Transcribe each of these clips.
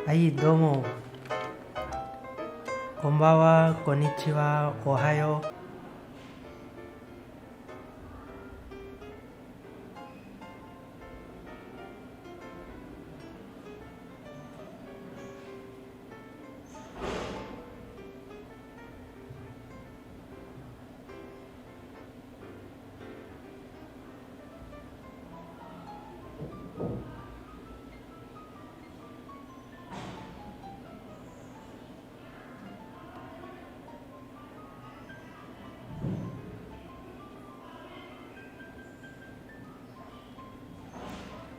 はいどうもこんばんはこんにちはおはよう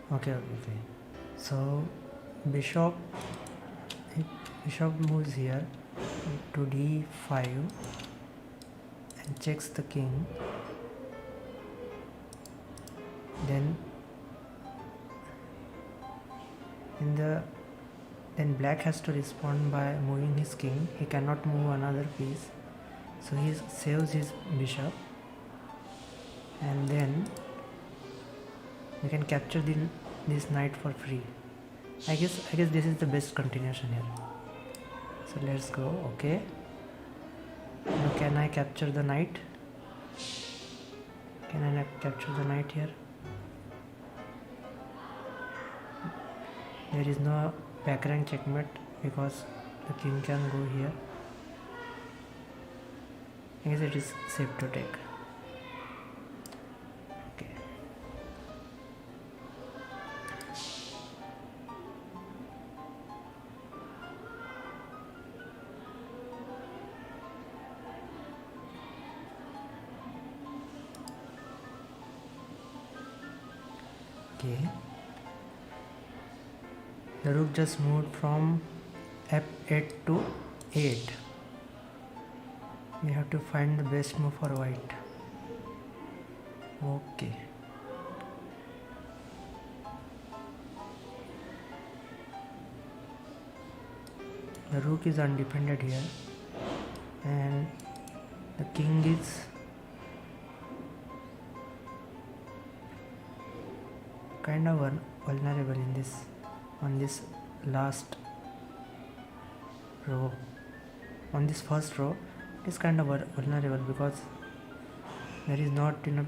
Okay. So bishop bishop moves here to d5 and checks the king. Then then black has to respond by moving his king. He cannot move another piece, so he saves his bishop, and then we can capture this knight for free. I guess this is the best continuation here. So let's go. Okay. Now can I capture the knight? Can I capture the knight here? There is no back rank checkmate because the king can go here. I guess it is safe to take. Okay. Okay. The rook just moved from f8 to 8. We have to find the best move for white. Okay. The rook is undefended here, and the king is kind of vulnerable in this on this last row. On this first row it is kind of vulnerable because there is not enough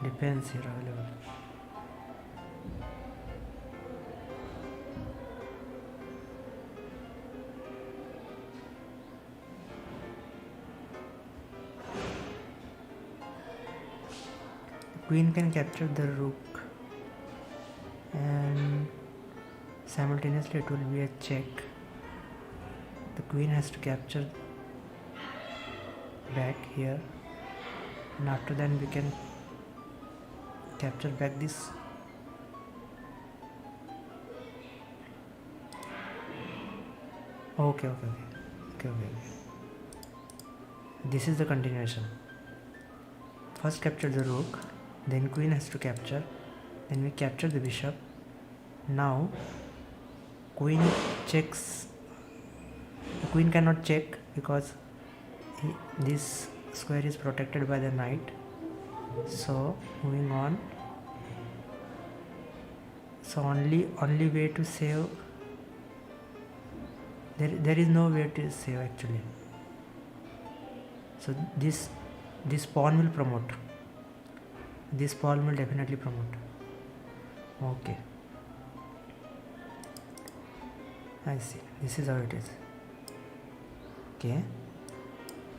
defense here available. The queen can capture the rook, and simultaneously it will be a check. The queen has to capture back here, and after that we can capture back this. Okay. This is the continuation. First capture the rook, then queen has to capture, then we capture the bishop. Now queen checks. The queen cannot check because this square is protected by the knight. So moving on. So only way to save. There is no way to save actually. So this pawn will promote. This pawn will definitely promote. Okay. I see. This is how it is. Okay.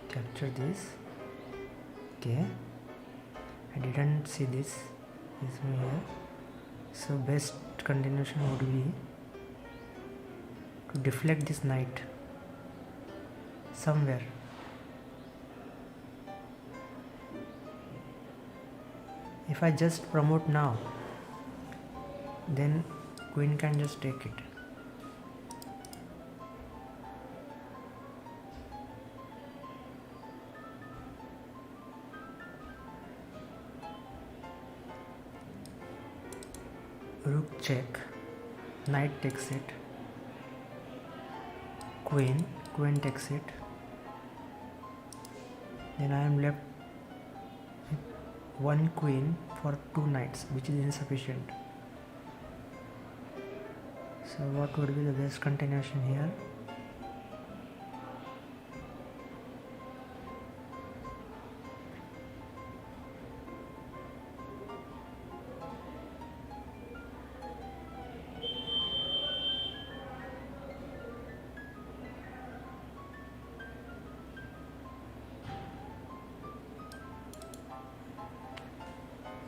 Capture this. Okay. I didn't see this. This one here. So best continuation would be to deflect this knight somewhere. If I just promote now, then queen can just take it. Rook check, knight takes it, queen takes it, then I am left with one queen for two knights, which is insufficient. So So what would be the best continuation here?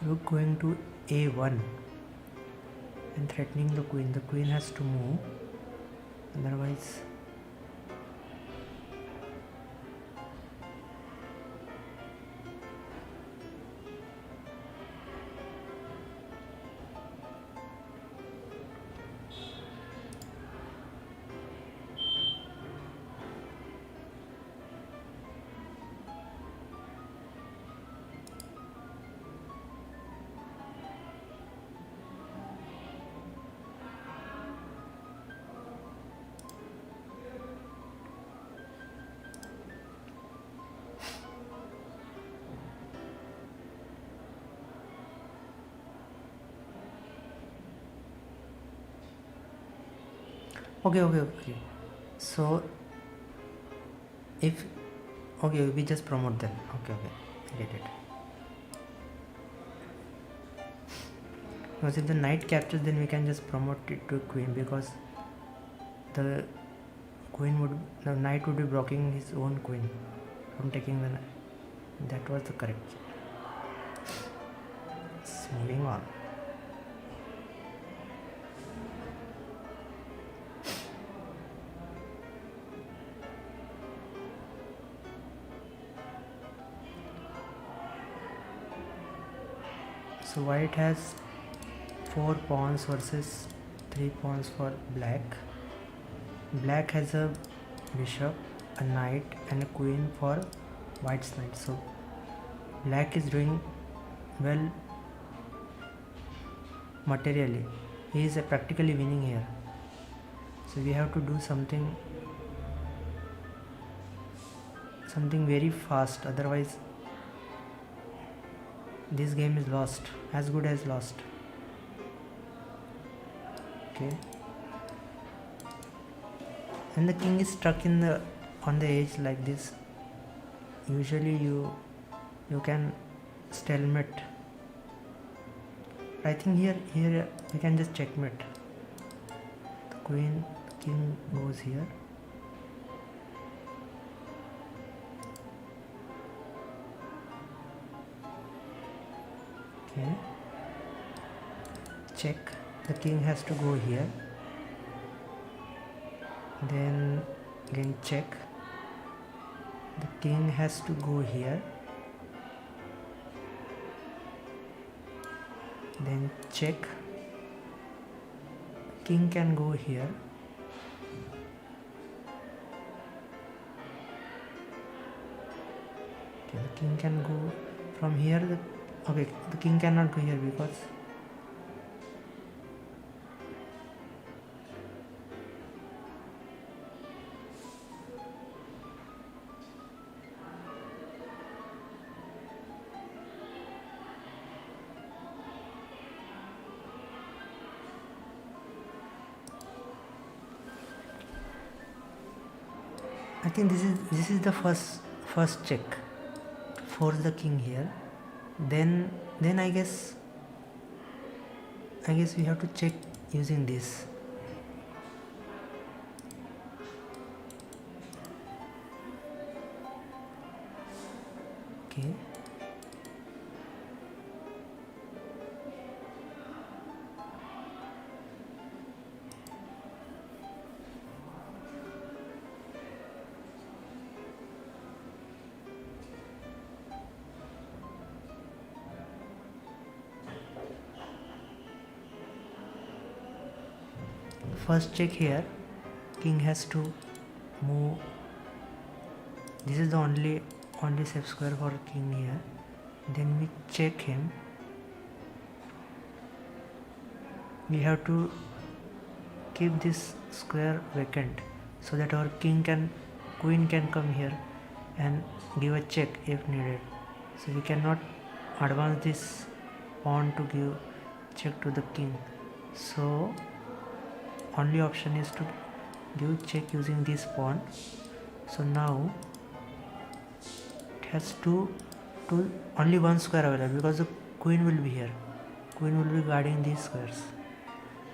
Rook going to a1 and threatening the queen. The queen has to move, otherwise okay. So if we just promote then. Okay, I get it. Because if the knight captures, then we can just promote it to queen, because the knight would be blocking his own queen from taking the knight. That was the correct. Moving on. So white has 4 pawns versus 3 pawns for black. Black has a bishop, a knight and a queen for white's knight. So black is doing well materially. He is practically winning here. So we have to do something very fast, otherwise this game is lost, as good as lost. Okay, and the king is stuck on the edge like this. Usually you can stalemate. I think here we can just checkmate. The king goes here. Okay, check. The king has to go here, then again check. The king has to go here, then check. King can go here, okay, the king can go from here. The king cannot go here because I think this is the first check. Force the king here, then I guess we have to check using this. Okay, first check here. King has to move. This is the only safe square for king here. Then we check him. We have to keep this square vacant so that our queen can come here and give a check if needed. So we cannot advance this pawn to give check to the king. So only option is to give check using this pawn. So now it has two only one square available because the queen will be here. Queen will be guarding these squares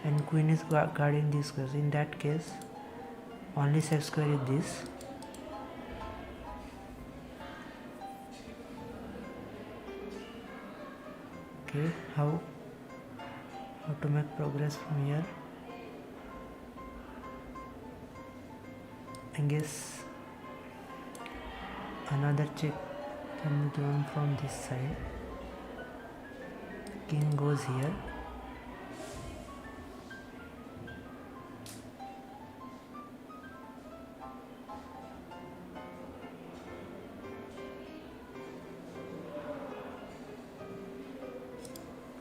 and queen is guarding these squares. In that case only safe square is this. Okay, how to make progress from here? I guess another check can be given from this side. King goes here.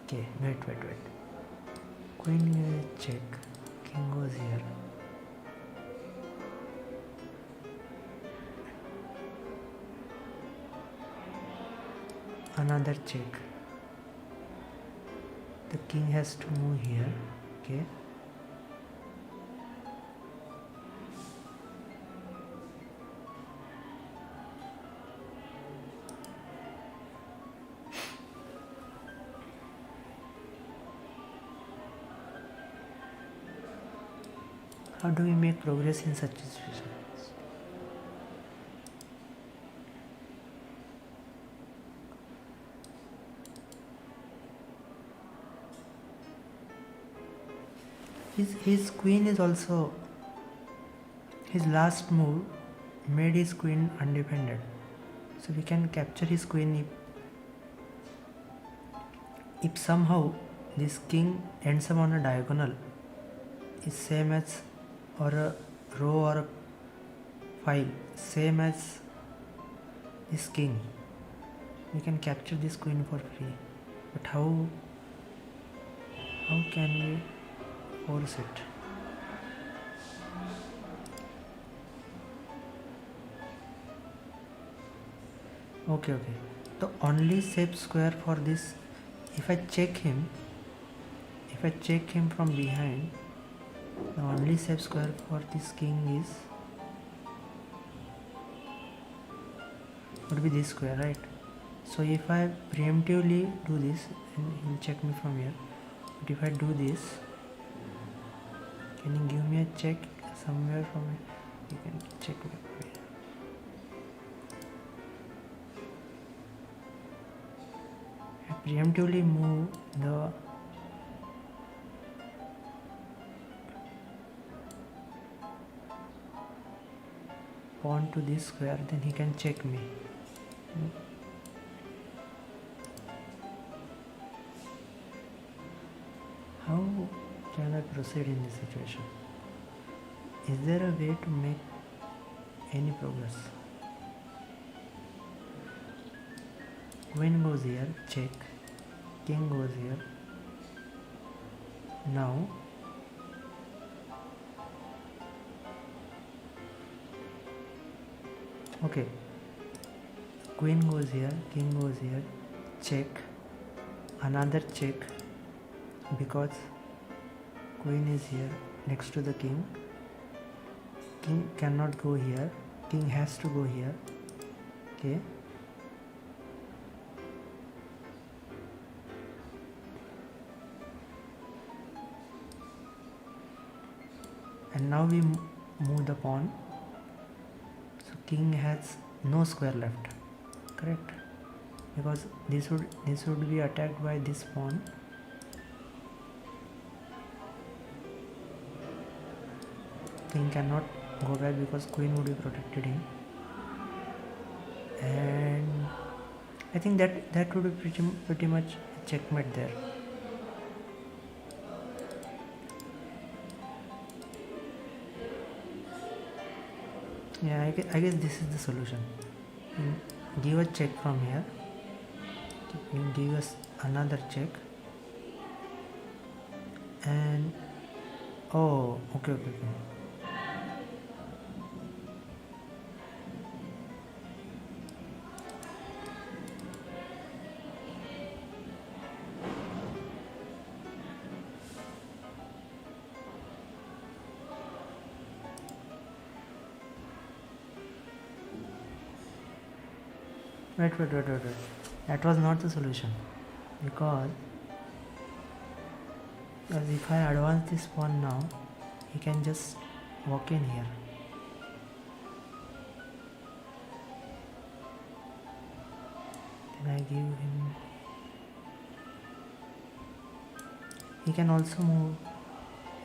Okay, wait. Queen check, king goes here. Another check. The king has to move here. Okay. How do we make progress in such a situation? His queen is also, his last move made his queen undefended. So we can capture his queen if somehow this king ends up on a diagonal, is same as, or a row or a file same as this king, we can capture this queen for free. But how can we force it? Okay. The only safe square for this, if I check him from behind, the only safe square for this king would be this square, right? So if I preemptively do this, and he will check me from here. But if I do this, can you give me a check somewhere from here? You can check me. I preemptively move the pawn to this square, then he can check me. How can I proceed in this situation? Is there a way to make any progress? Queen goes here, check. King goes here. Now okay, queen goes here, king goes here, check, another check, because queen is here next to the king. King cannot go here, king has to go here. Okay, and now we move the pawn. So king has no square left, correct? Because this would be attacked by this pawn. King cannot go back because queen would be protected him, and I think that would be pretty much checkmate there. Yeah, I guess this is the solution. Give a check from here. Give us another check, and oh, okay. Wait. That was not the solution, because if I advance this pawn now, he can just walk in here. Then I give him. He can also move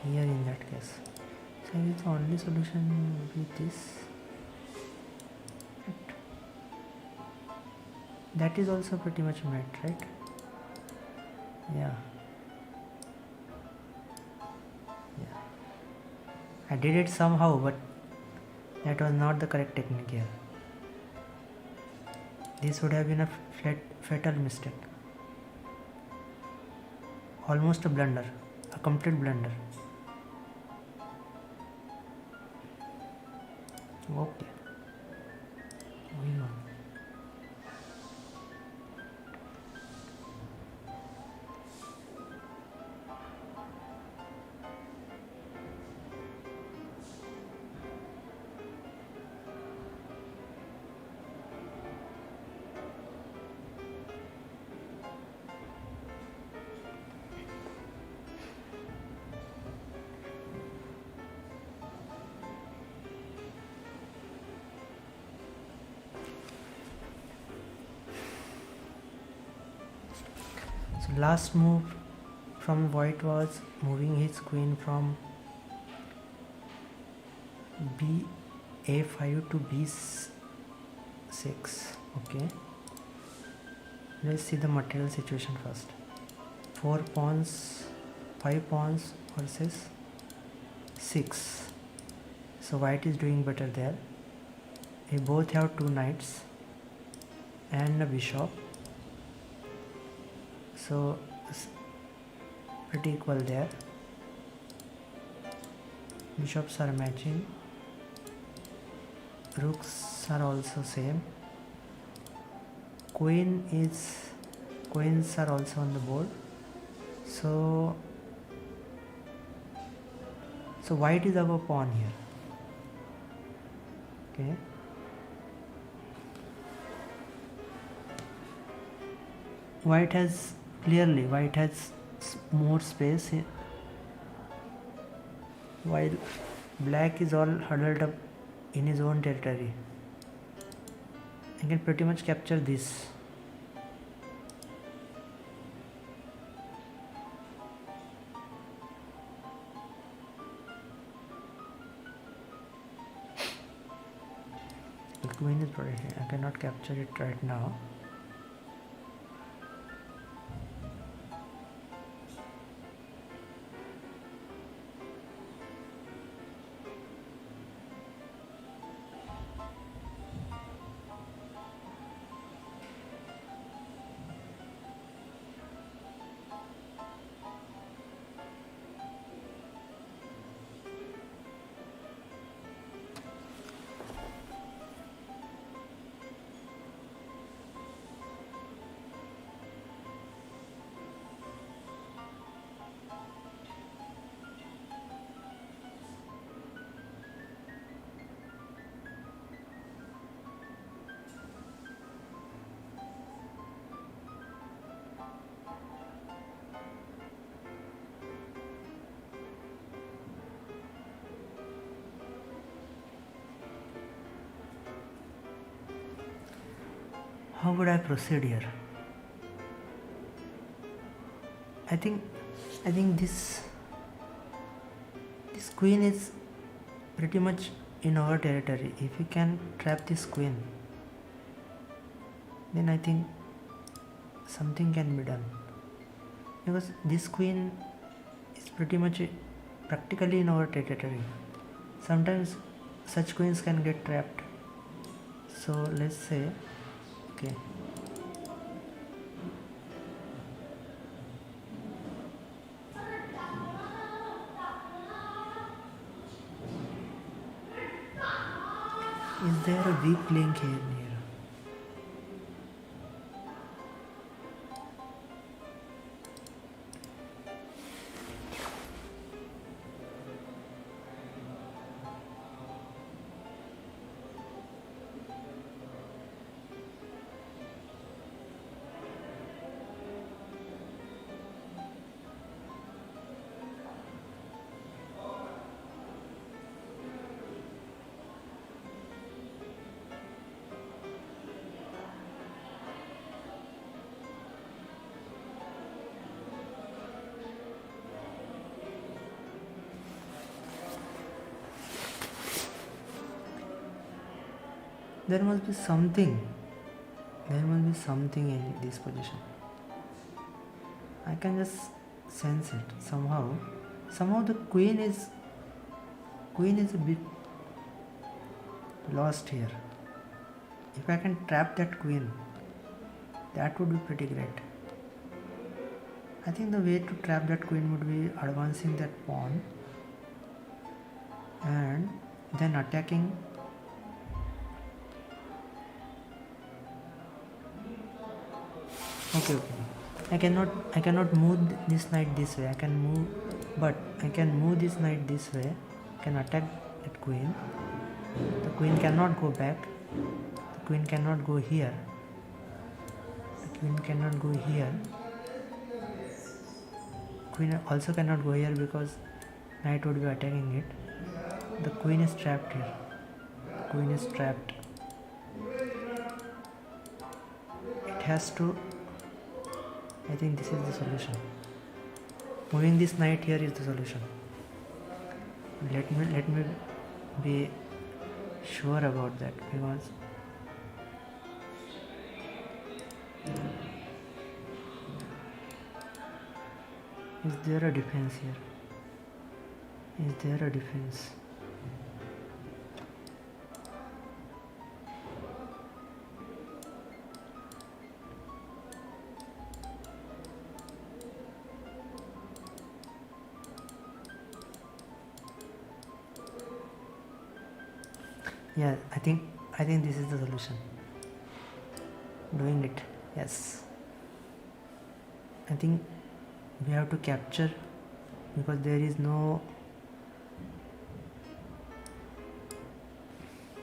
here in that case. So I guess the only solution will be this. Right. That is also pretty much met, right? Yeah. I did it somehow, but that was not the correct technique here. This would have been a fatal mistake. Almost a blunder, a complete blunder. Okay. Moving on. So last move from white was moving his queen from a5 to b6. Okay, let's see the material situation first. 4 pawns, 5 pawns versus 6. So white is doing better there. We both have 2 knights and a bishop, so it's pretty equal there. Bishops are matching, rooks are also same, queens are also on the board. So white is our pawn here. Okay, white has more space here, while black is all huddled up in his own territory. I can pretty much capture this. The queen is protected. I cannot capture it right now. How would I proceed here? I think this queen is pretty much in our territory. If we can trap this queen, then I think something can be done, because this queen is pretty much practically in our territory. Sometimes such queens can get trapped. So let's say, okay, is there a weak link here? There must be something. There must be something in this position. I can just sense it somehow. Somehow the queen is a bit lost here. If I can trap that queen, that would be pretty great. I think the way to trap that queen would be advancing that pawn and then attacking. Okay. I cannot move this knight this way. I can move this knight this way. I can attack that queen. The queen cannot go back. The queen cannot go here. The queen cannot go here. Queen also cannot go here because knight would be attacking it. The queen is trapped here. The queen is trapped. It has to. I think this is the solution. Moving this knight here is the solution. Let me be sure about that, because is there a defense here? Is there a defense? Yeah, I think this is the solution. Doing it. Yes. I think we have to capture, because there is no.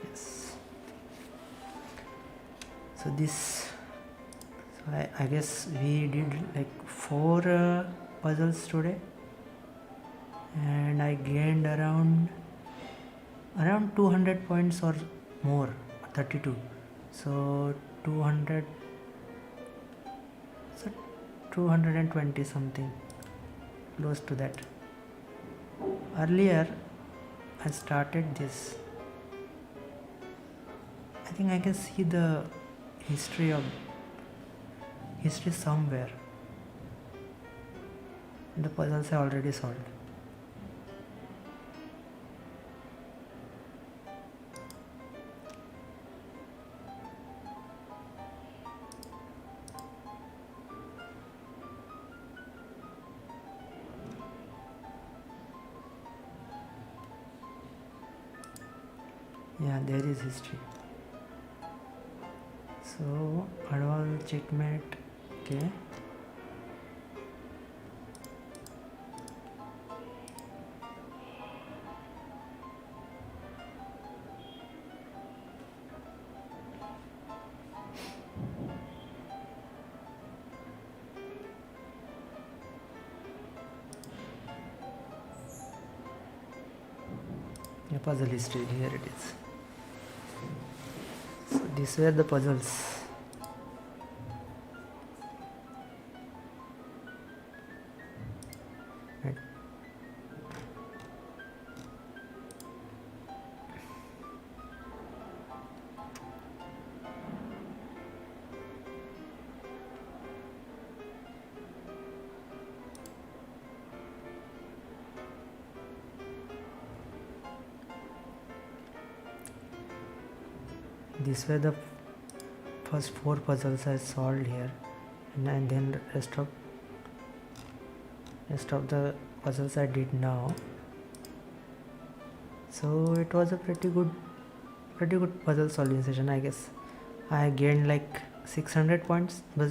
Yes. So this. So I guess we did like 4 puzzles today, and I gained around 200 points or more, 32. So 200, so 220 something, close to that. Earlier I started this. I think I can see the history somewhere. The puzzles are already solved. Yeah, there is history. So advance checkmate. Okay. The puzzle history, here it is. So these were the puzzles. Right. These were the first 4 puzzles I solved here, and then rest of the puzzles I did now. So it was a pretty good puzzle solving session. I guess I gained like 600 points, but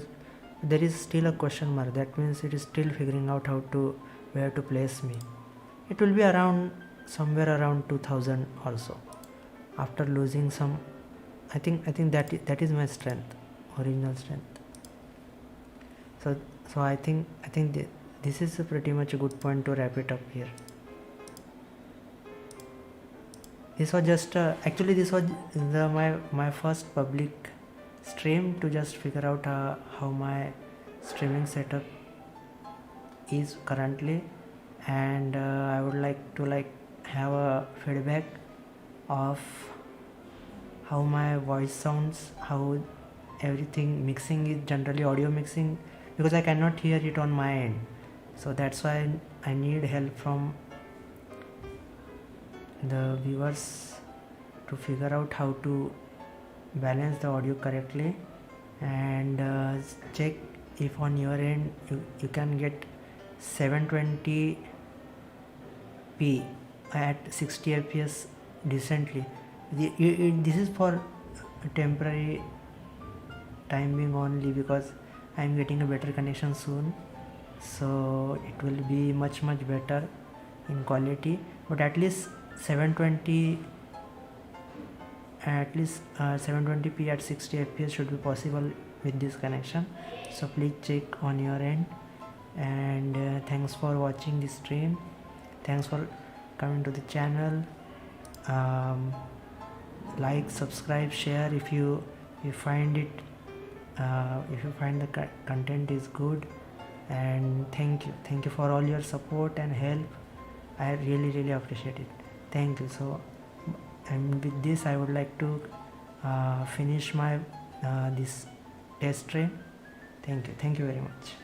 there is still a question mark. That means it is still figuring out where to place me. It will be around somewhere around 2000 also, after losing some. I think that is my strength, original strength. So I think this is pretty much a good point to wrap it up here. This was just actually this was my first public stream to just figure out how my streaming setup is currently, and I would like to have a feedback of how my voice sounds, how everything mixing is generally audio mixing, because I cannot hear it on my end. So that's why I need help from the viewers to figure out how to balance the audio correctly, and check if on your end you can get 720p at 60 fps decently. This is for temporary time being only, because I am getting a better connection soon, so it will be much better in quality. But at least 720 720p at 60 fps should be possible with this connection. So please check on your end, and thanks for watching this stream. Thanks for coming to the channel. Like, subscribe, share if you find it, if you find the content is good, and thank you for all your support and help. I really appreciate it. Thank you. So, and with this I would like to finish my this test stream. Thank you very much.